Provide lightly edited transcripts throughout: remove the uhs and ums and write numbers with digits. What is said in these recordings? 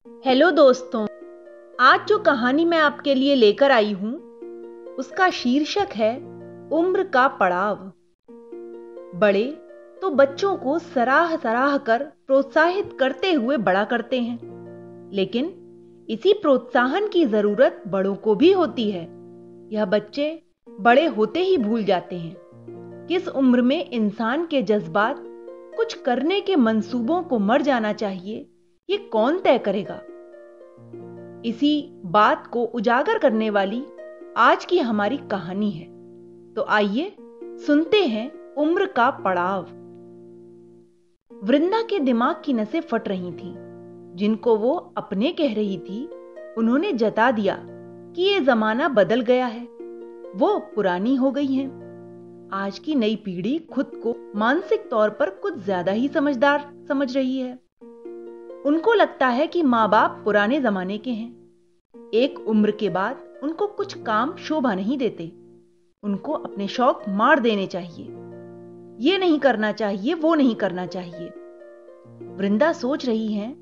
Hello दोस्तों। आज जो कहानी मैं आपके लिए लेकर आई हूं उसका शीर्षक है उम्र का पड़ाव। बड़े तो बच्चों को सराह सराह कर प्रोत्साहित करते हुए बड़ा करते हैं, लेकिन इसी प्रोत्साहन की जरूरत बड़ों को भी होती है। यह बच्चे बड़े होते ही भूल जाते हैं किस उम्र में इंसान के जज्बात, कुछ करने के मंसूबों को मर जाना चाहिए, ये कौन तय करेगा। इसी बात को उजागर करने वाली आज की हमारी कहानी है। तो आइए सुनते हैं उम्र का पड़ाव। वृंदा के दिमाग की नसें फट रही थीं। जिनको वो अपने कह रही थी, उन्होंने जता दिया कि ये जमाना बदल गया है, वो पुरानी हो गई हैं। आज की नई पीढ़ी खुद को मानसिक तौर पर कुछ ज्यादा ही समझदार समझ रही है। उनको लगता है कि माँ बाप पुराने जमाने के हैं। एक उम्र के बाद उनको कुछ काम शोभा नहीं देते। उनको अपने शौक मार देने चाहिए। ये नहीं करना चाहिए, वो नहीं करना चाहिए। वृंदा सोच रही हैं,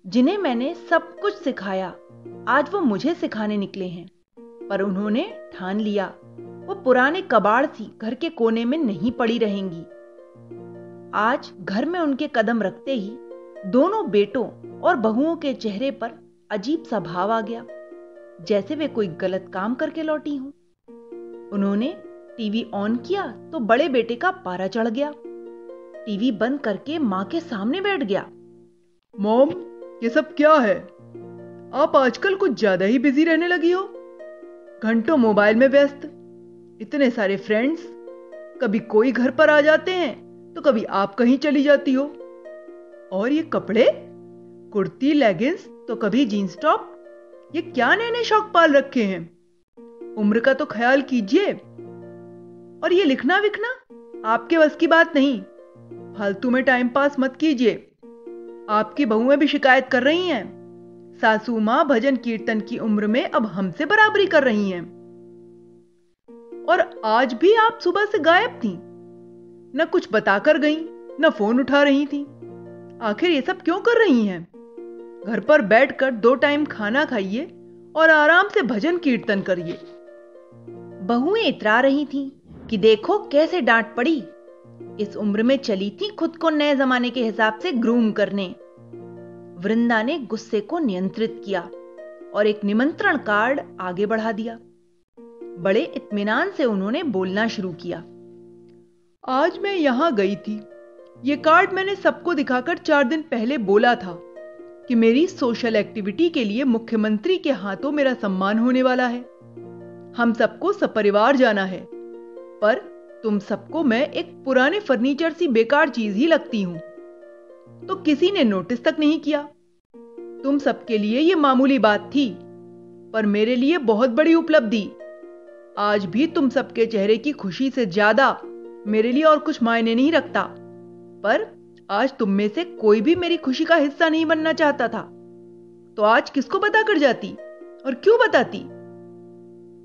जिन्हें मैंने सब कुछ सिखाया, आज वो मुझे सिखाने निकले हैं। पर उन्होंने ठान लिया वो पुराने कबाड़ सी घर के कोने में नहीं पड़ी रहेंगी। आज घर में उनके कदम रखते ही दोनों बेटों और बहुओं के चेहरे पर अजीब सा भाव आ गया, जैसे वे कोई गलत काम करके लौटी हों। उन्होंने टीवी ऑन किया तो बड़े बेटे का पारा चढ़ गया। टीवी बंद करके मां के सामने बैठ गया। मॉम, ये सब क्या है? आप आजकल कुछ ज्यादा ही बिजी रहने लगी हो। घंटों मोबाइल में व्यस्त, इतने सारे फ्रेंड्स, कभी कोई घर पर आ जाते हैं तो कभी आप कहीं चली जाती हो। और ये कपड़े, कुर्ती, लेगिंग्स तो कभी जीन्स टॉप, ये क्या नए नए शौक पाल रखे हैं? उम्र का तो ख्याल कीजिए। और ये लिखना विखना आपके बस की बात नहीं। फालतू में टाइम पास मत कीजिए। आपकी बहुएं भी शिकायत कर रही हैं। सासू मां भजन कीर्तन की उम्र में अब हमसे बराबरी कर रही हैं। और आज भी आप सुबह से गायब थीं। न कुछ बताकर गईं, न फोन उठा रही थीं। आखिर ये सब क्यों कर रही हैं? घर पर बैठकर 2 टाइम खाना खाइए और आराम से भजन कीर्तन करिए। बहुएं इतरा रही थीं कि देखो कैसे डांट पड़ी। इस उम्र में चली थी खुद को नए जमाने के हिसाब से ग्रूम करने। वृंदा ने गुस्से को नियंत्रित किया और एक निमंत्रण कार्ड आगे बढ़ा दिया। बड़े इत्मीनान से उन्होंने बोलना शुरू किया। आज मैं यहां गई थी। ये कार्ड मैंने सबको दिखाकर 4 दिन पहले बोला था कि मेरी सोशल एक्टिविटी के लिए मुख्यमंत्री के हाथों मेरा सम्मान होने वाला है। हम सबको सपरिवार जाना है। पर तुम सबको मैं एक पुराने फर्नीचर सी बेकार चीज ही लगती हूं, तो किसी ने नोटिस तक नहीं किया। तुम सबके लिए यह मामूली बात थी, पर मेरे लिए बहुत बड़ी उपलब्धि। आज भी तुम सबके चेहरे की खुशी से ज्यादा मेरे लिए और कुछ मायने नहीं रखता। पर आज तुम में से कोई भी मेरी खुशी का हिस्सा नहीं बनना चाहता था, तो आज किसको बताकर जाती और क्यों बताती?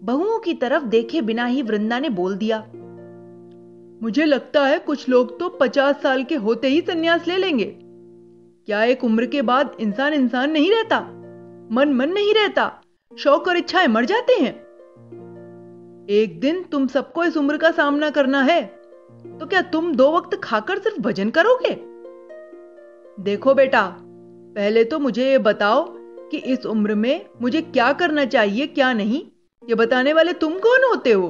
बहुओं की तरफ देखे बिना ही वृंदा ने बोल दिया। मुझे लगता है कुछ लोग तो 50 साल के होते ही संन्यास ले लेंगे। क्या एक उम्र के बाद इंसान इंसान नहीं रहता? मन मन नहीं रहता? शौक और इच्छाएं मर जाते हैं? एक दिन तुम सबको इस उम्र का सामना करना है, तो क्या तुम 2 वक्त खाकर सिर्फ भजन करोगे? देखो बेटा, पहले तो मुझे ये बताओ कि इस उम्र में मुझे क्या करना चाहिए, क्या नहीं, ये बताने वाले तुम कौन होते हो?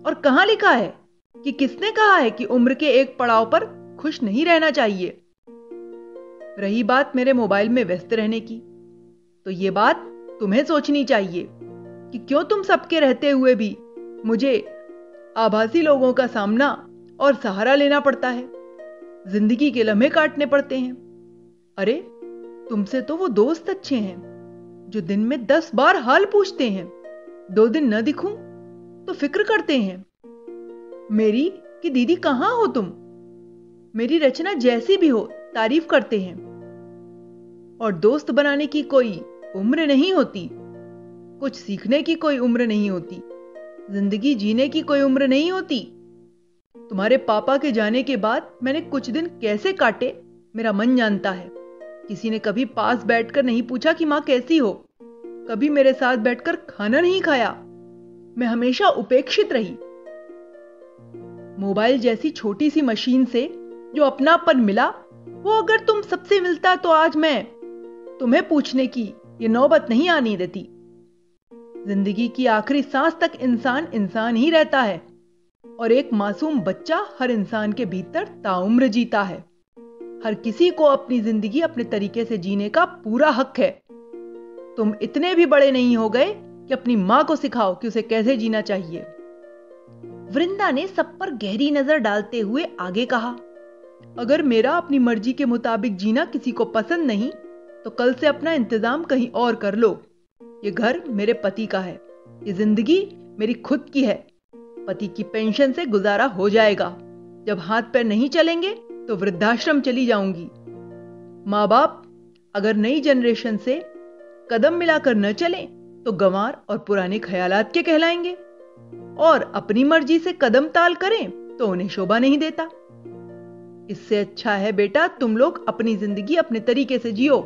और कहां लिखा है कि किसने कहा है कि उम्र के एक पड़ाव पर खुश नहीं रहना चाहिए? रही बात मेरे मोबाइल में व्यस्त रहने की, तो ये बात तुम्हें सोचनी चाहिए कि क्यों तुम सबके रहते हुए भी मुझे आभासी लोगों का सामना और सहारा लेना पड़ता है, जिंदगी के लम्हे काटने पड़ते हैं। अरे, तुमसे तो वो दोस्त अच्छे हैं जो दिन में 10 बार हाल पूछते हैं। 2 दिन न दिखूं तो फिक्र करते हैं मेरी कि दीदी कहां हो तुम। मेरी रचना जैसी भी हो तारीफ करते हैं। और दोस्त बनाने की कोई उम्र नहीं होती, कुछ सीखने की कोई उम्र नहीं होती, जिंदगी जीने की कोई उम्र नहीं होती। तुम्हारे पापा के जाने के बाद मैंने कुछ दिन कैसे काटे मेरा मन जानता है। किसी ने कभी पास बैठकर नहीं पूछा कि मां कैसी हो, कभी मेरे साथ बैठकर खाना नहीं खाया। मैं हमेशा उपेक्षित रही। मोबाइल जैसी छोटी सी मशीन से जो अपनापन मिला, वो अगर तुम सबसे मिलता तो आज मैं तुम्हें पूछने की ये नौबत नहीं आनी देती। जिंदगी की आखिरी सांस तक इंसान इंसान ही रहता है और एक मासूम बच्चा हर इंसान के भीतर ताउम्र जीता है। हर किसी को अपनी जिंदगी अपने तरीके से जीने का पूरा हक है। तुम इतने भी बड़े नहीं हो गए कि अपनी मां को सिखाओ कि उसे कैसे जीना चाहिए। वृंदा ने सब पर गहरी नजर डालते हुए आगे कहा, अगर मेरा अपनी मर्जी के मुताबिक जीना किसी को पसंद नहीं तो कल से अपना इंतजाम कहीं और कर लो। ये घर मेरे पति का है, ये जिंदगी मेरी खुद की है। पति की पेंशन से गुजारा हो जाएगा। जब हाथ पैर नहीं चलेंगे तो वृद्धाश्रम चली जाऊंगी। माँ बाप अगर नई जनरेशन से कदम मिलाकर न चले तो गंवार और पुराने ख्यालात के कहलाएंगे, और अपनी मर्जी से कदम ताल करें तो उन्हें शोभा नहीं देता। इससे अच्छा है बेटा तुम लोग अपनी जिंदगी अपने तरीके से जियो,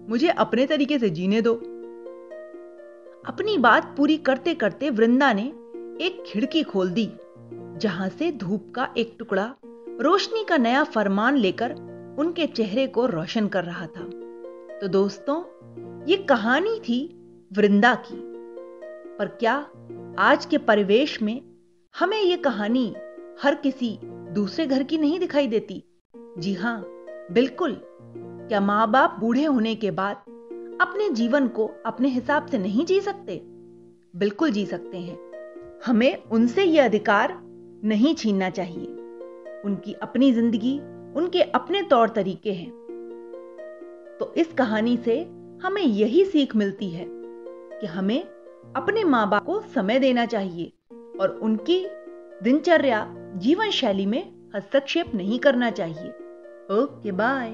मुझे अपने तरीके से जीने दो। अपनी बात पूरी करते करते वृंदा ने एक खिड़की खोल दी, जहां से धूप का एक टुकड़ा रोशनी का नया फरमान लेकर उनके चेहरे को रोशन कर रहा था। तो दोस्तों, ये कहानी थी वृंदा की। पर क्या आज के परिवेश में हमें ये कहानी हर किसी दूसरे घर की नहीं दिखाई देती? जी हां, बिल्कुल। क्या मां बाप बूढ़े होने के बाद अपने जीवन को अपने हिसाब से नहीं जी सकते? बिल्कुल जी सकते हैं। हमें उनसे यह अधिकार नहीं छीनना चाहिए। उनकी अपनी जिंदगी, उनके अपने तौर तरीके हैं। तो इस कहानी से हमें यही सीख मिलती है कि हमें अपने मां बाप को समय देना चाहिए और उनकी दिनचर्या, जीवन शैली में हस्तक्षेप नहीं करना चाहिए। Okay, bye.